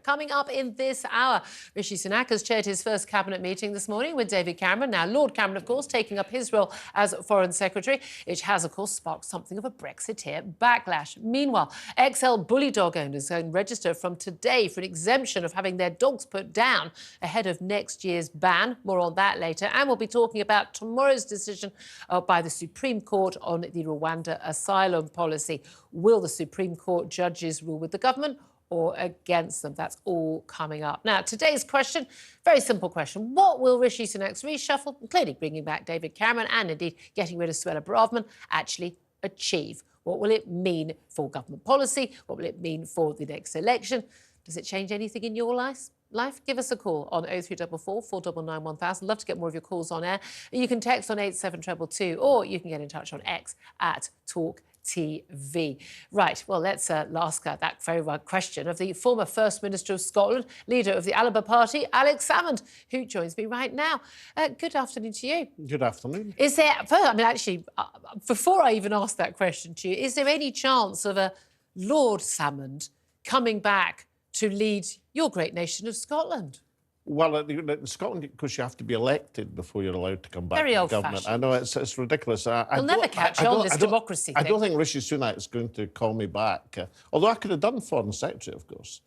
Coming up in this hour, Rishi Sunak has chaired his first cabinet meeting this morning with David Cameron. Now, Lord Cameron, of course, taking up his role as Foreign Secretary, which has, of course, sparked something of a Brexiteer backlash. Meanwhile, XL bully dog owners can register from today for an exemption of having their dogs put down ahead of next year's ban. More on that later. And we'll be talking about tomorrow's decision by the Supreme Court on the Rwanda asylum policy. Will the Supreme Court judges rule with the government or against them? That's all coming up. Now, today's question, very simple question. What will Rishi Sunak's reshuffle, including bringing back David Cameron and indeed getting rid of Suella Braverman, actually achieve? What will it mean for government policy? What will it mean for the next election? Does it change anything in your life? Give us a call on 0344 499 1000. Love to get more of your calls on air. You can text on 87222 or you can get in touch on X at TalkTV. Right, well, let's ask that very right question of the former First Minister of Scotland, leader of the Labour Party, Alex Salmond, who joins me right now. Good afternoon to you. Good afternoon. Is there, I mean, actually, before I even ask that question to you, is there any chance of a Lord Salmond coming back to lead your great nation of Scotland? Well, in Scotland, because you have to be elected before you're allowed to come back Very to government. I know it's ridiculous. You'll never catch on this democracy thing. I don't think Rishi Sunak is going to call me back. Although I could have done Foreign Secretary, of course,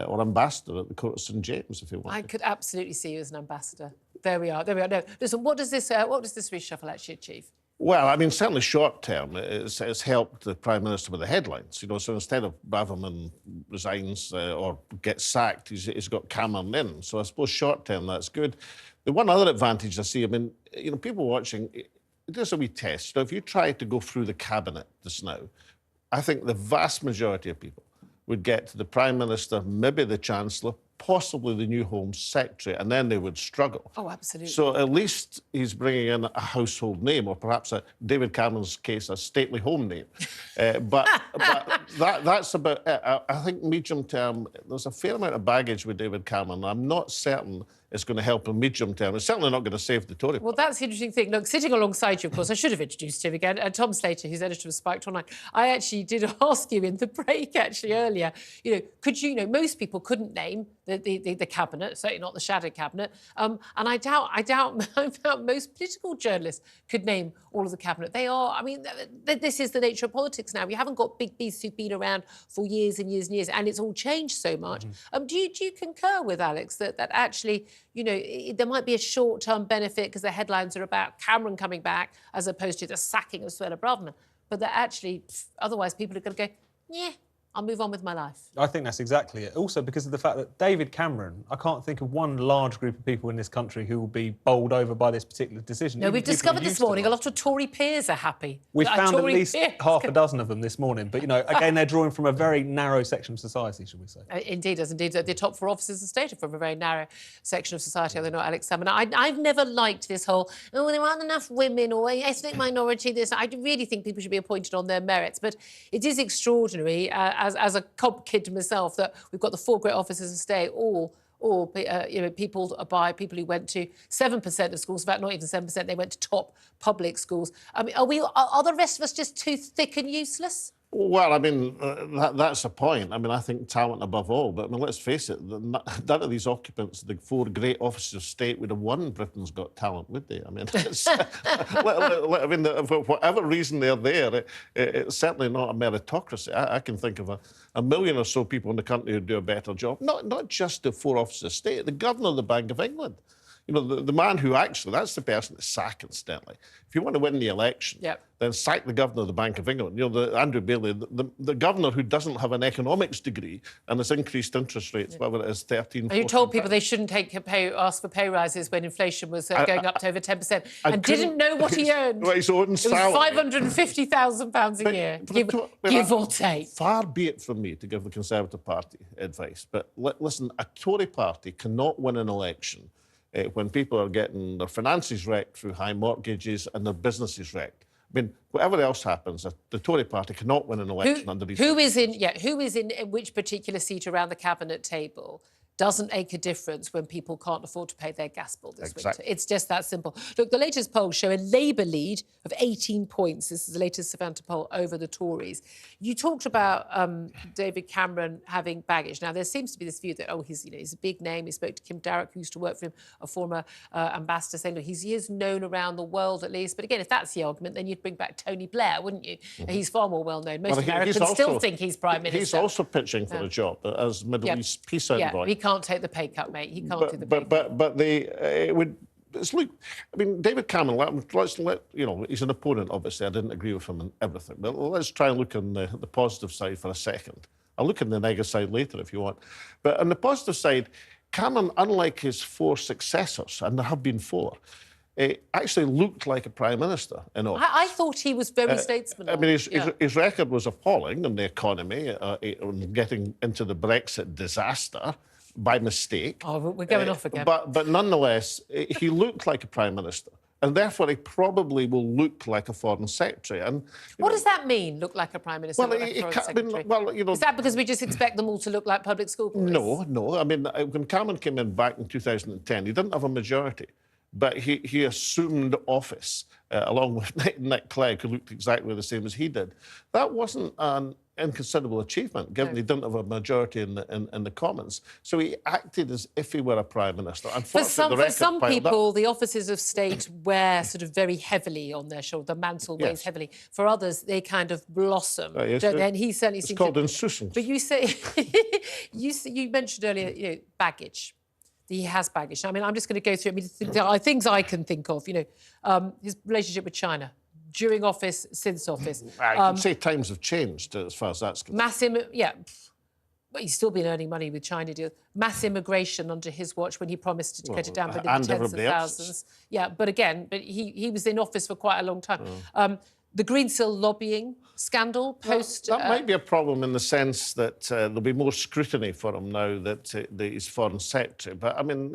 or Ambassador at the Court of St James, if you want. I could absolutely see you as an ambassador. There we are. No, listen. What does this reshuffle actually achieve? Well, I mean, certainly short term, it's helped the Prime Minister with the headlines. You know, so instead of Braverman resigns or gets sacked, he's got Cameron in. So I suppose short term, that's good. The one other advantage I see, I mean, you know, people watching, there's a wee test. You know, if you try to go through the cabinet just now, I think the vast majority of people would get to the Prime Minister, maybe the Chancellor, possibly the new Home Secretary, and then they would struggle. Oh, absolutely. So at least he's bringing in a household name, or perhaps, David Cameron's case, a stately home name. but that's about it. I think medium term, there's a fair amount of baggage with David Cameron. I'm not certain it's going to help him medium term. It's certainly not going to save the Tory Party. Well, that's the interesting thing. Look, sitting alongside you, of course, I should have introduced him again. Tom Slater, who's editor of Spiked Online. I actually did ask you in the break, actually, earlier, you know, could you know, most people couldn't name the cabinet, certainly not the shadow cabinet. And I doubt most political journalists could name all of the cabinet. They are, I mean, this is the nature of politics now. We haven't got big beasts who've been around for years and years and years, and it's all changed so much. Do you concur with Alex that actually, you know, there might be a short-term benefit because the headlines are about Cameron coming back as opposed to the sacking of Suella Braverman, but that actually, otherwise people are going to go, yeah, I'll move on with my life. I think that's exactly it. Also, because of the fact that David Cameron, I can't think of one large group of people in this country who will be bowled over by this particular decision. No, we've discovered this morning a lot of Tory peers are happy. We've found at least half a dozen of them this morning. But, you know, again, they're drawing from a very narrow section of society, should we say. Indeed, as indeed the top four officers of state are from a very narrow section of society, although not Alex Salmond. I've never liked this whole, oh, there aren't enough women or ethnic minority, this. I really think people should be appointed on their merits. But it is extraordinary, as a cob kid to myself, that we've got the four great officers of state, all you know, people who went to 7% of schools, in fact, not even 7%, they went to top public schools. I mean, are the rest of us just too thick and useless? Well, I mean, that's a point. I mean, I think talent above all. But, I mean, let's face it, none of these occupants, the four great officers of state, would have won Britain's Got Talent, would they? I mean, I mean, for whatever reason they're there, it's certainly not a meritocracy. I can think of a million or so people in the country who do a better job. Not just the four officers of state, the Governor of the Bank of England. You know, the man who actually, that's the person to sack, incidentally. If you want to win the election, then sack the Governor of the Bank of England. You know, Andrew Bailey, the Governor who doesn't have an economics degree and has increased interest rates, whether it is 13, 14... And you told people they shouldn't ask for pay rises when inflation was going up to over 10% and didn't know what he earned. Well, his own salary. It was £550,000 a year, give or take. Far be it from me to give the Conservative Party advice, but listen, a Tory party cannot win an election when people are getting their finances wrecked through high mortgages and their businesses wrecked. I mean, whatever else happens, the Tory party cannot win an election under these... Who is in which particular seat around the cabinet table doesn't make a difference when people can't afford to pay their gas bill this winter. Exactly. It's just that simple. Look, the latest polls show a Labour lead of 18 points. This is the latest Savanta poll over the Tories. You talked about David Cameron having baggage. Now, there seems to be this view that, oh, he's a big name. He spoke to Kim Darroch, who used to work for him, a former ambassador, saying, look, he is known around the world at least. But again, if that's the argument, then you'd bring back Tony Blair, wouldn't you? He's far more well-known. Most Americans still think he's Prime Minister. He's also pitching for a job as Middle East peace envoy. He can't take the pay cut, mate. He can't do the pay cut. But it would. Look, I mean, David Cameron. Let's he's an opponent. Obviously, I didn't agree with him on everything. But let's try and look on the positive side for a second. I'll look on the negative side later if you want. But on the positive side, Cameron, unlike his 4 successors, and there have been 4. Actually looked like a Prime Minister in office. I thought he was very statesmanlike. I mean, his record was appalling on the economy, getting into the Brexit disaster by mistake. Oh, we're going off again. But nonetheless, he looked like a Prime Minister. And therefore, he probably will look like a Foreign Secretary. And what does that mean, look like a Prime Minister? Well, like Is that because we just expect them all to look like public school boys? No. I mean, when Cameron came in back in 2010, he didn't have a majority. But he assumed office along with Nick Clegg, who looked exactly the same as he did. That wasn't an inconsiderable achievement, given he didn't have a majority in the Commons. So he acted as if he were a Prime Minister. For some people, the offices of state wear sort of very heavily on their shoulder. The mantle weighs heavily. For others, they kind of blossom. And he certainly it's seems called insouciance. But you say you mentioned earlier, baggage. He has baggage. I mean, I'm just going to go through. I mean, there are things I can think of. His relationship with China during office, since office. I can say times have changed as far as that's concerned. But he's still been earning money with China deals. Mass immigration under his watch when he promised to get it down by the tens of thousands. But again, he was in office for quite a long time. The Greensill lobbying scandal post... That might be a problem in the sense that there'll be more scrutiny for him now that he's Foreign Secretary. But, I mean,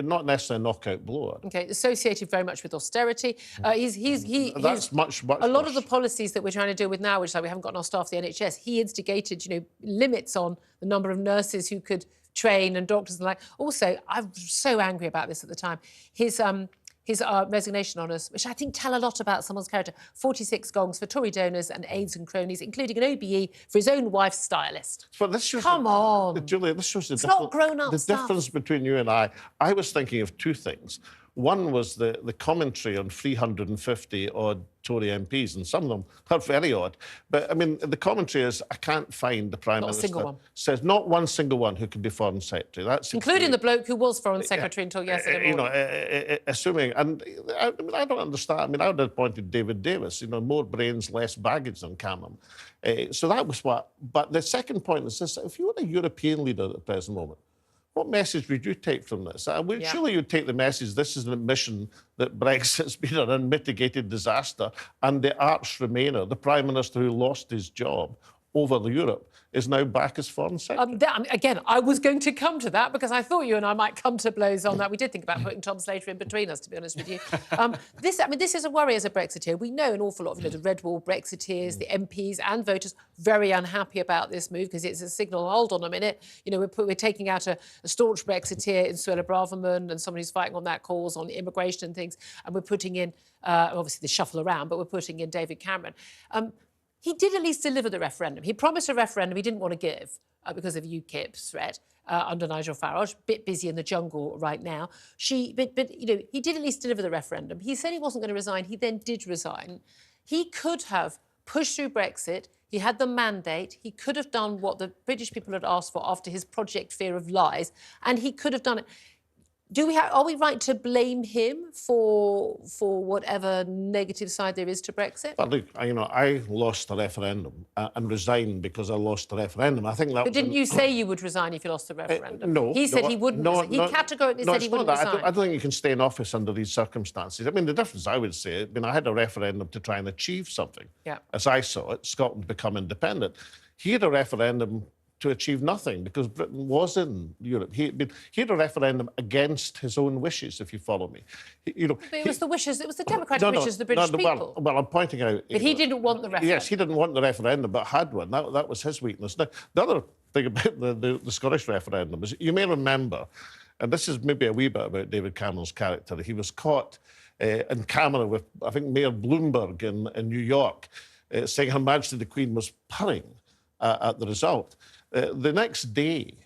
not necessarily a knockout blow. OK, associated very much with austerity. That's much a lot of the policies that we're trying to deal with now, which we haven't got enough staff for the NHS, he instigated, limits on the number of nurses who could train and doctors and the like. Also, I was so angry about this at the time. His resignation honours, which I think tell a lot about someone's character. 46 gongs for Tory donors and aides and cronies, including an OBE for his own wife's stylist. Well, this shows Come on. Julia, this shows not grown-up the stuff. difference between you and I. I was thinking of 2 things. One was the commentary on 350-odd Tory MPs, and some of them are very odd. But, I mean, the commentary is, I can't find the Prime Minister... Not a single one. Says not one single one who could be Foreign Secretary. That's including the bloke who was Foreign Secretary until yesterday morning. Assuming... And I don't understand. I mean, I would have appointed David Davis, more brains, less baggage than Cameron. So that was what... But the second point is this. If you were a European leader at the present moment, what message would you take from this? Surely you'd take the message this is an admission that Brexit's been an unmitigated disaster and the arch remainer, the Prime Minister who lost his job over Europe, is now back as Foreign Secretary. Again, I was going to come to that because I thought you and I might come to blows on that. We did think about putting Tom Slater in between us, to be honest with you. This is a worry as a Brexiteer. We know an awful lot of the Red Wall Brexiteers, the MPs and voters, very unhappy about this move because it's a signal, hold on a minute, we're taking out a staunch Brexiteer in Suella Braverman and someone who's fighting on that cause on immigration and things, and we're putting in, obviously the shuffle around, but we're putting in David Cameron. He did at least deliver the referendum. He promised a referendum he didn't want to give because of UKIP's threat under Nigel Farage. Bit busy in the jungle right now. He did at least deliver the referendum. He said he wasn't going to resign. He then did resign. He could have pushed through Brexit. He had the mandate. He could have done what the British people had asked for after his Project Fear of Lies, and he could have done it. Are we right to blame him for whatever negative side there is to Brexit? But look, I lost the referendum and resigned because I lost the referendum. I think that. But didn't you say you would resign if you lost the referendum? No. He said he wouldn't. He categorically said he wouldn't resign. I don't think you can stay in office under these circumstances. I mean, the difference I would say, I had a referendum to try and achieve something. Yeah. As I saw it, Scotland become independent. He had a referendum to achieve nothing because Britain was in Europe. He had a referendum against his own wishes, if you follow me. But it was the wishes, it was the democratic wishes of the British people. Well, I'm pointing out... But he didn't want the referendum. Yes, he didn't want the referendum, but had one. That was his weakness. Now, the other thing about the Scottish referendum is you may remember, and this is maybe a wee bit about David Cameron's character, he was caught in camera with, I think, Mayor Bloomberg in New York, saying Her Majesty the Queen was purring at the result. The next day,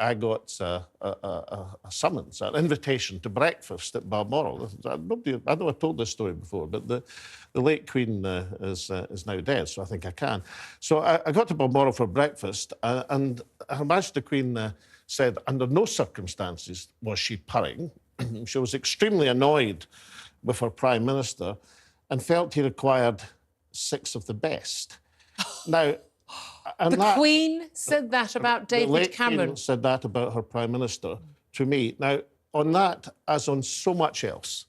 I got a summons, an invitation to breakfast at Balmoral. I know I've told this story before, but the late Queen is now dead, so I think I can. So I got to Balmoral for breakfast, and Her Majesty the Queen said under no circumstances was she purring. She was extremely annoyed with her Prime Minister and felt he required 6 of the best. Now, the Queen said that about David Cameron. The Queen said that about her Prime Minister to me. Now, on that, as on so much else,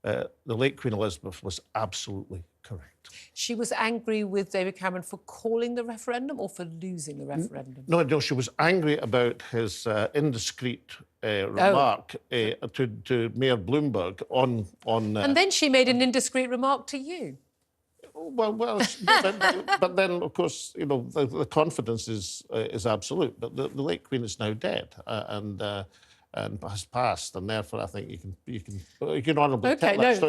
the late Queen Elizabeth was absolutely correct. She was angry with David Cameron for calling the referendum or for losing the referendum? No, she was angry about his indiscreet remark to Mayor Bloomberg on... And then she made an indiscreet remark to you. Well, but then, of course, you know, the confidence is absolute. But the late Queen is now dead and has passed, and therefore I think you can honourably tell that story.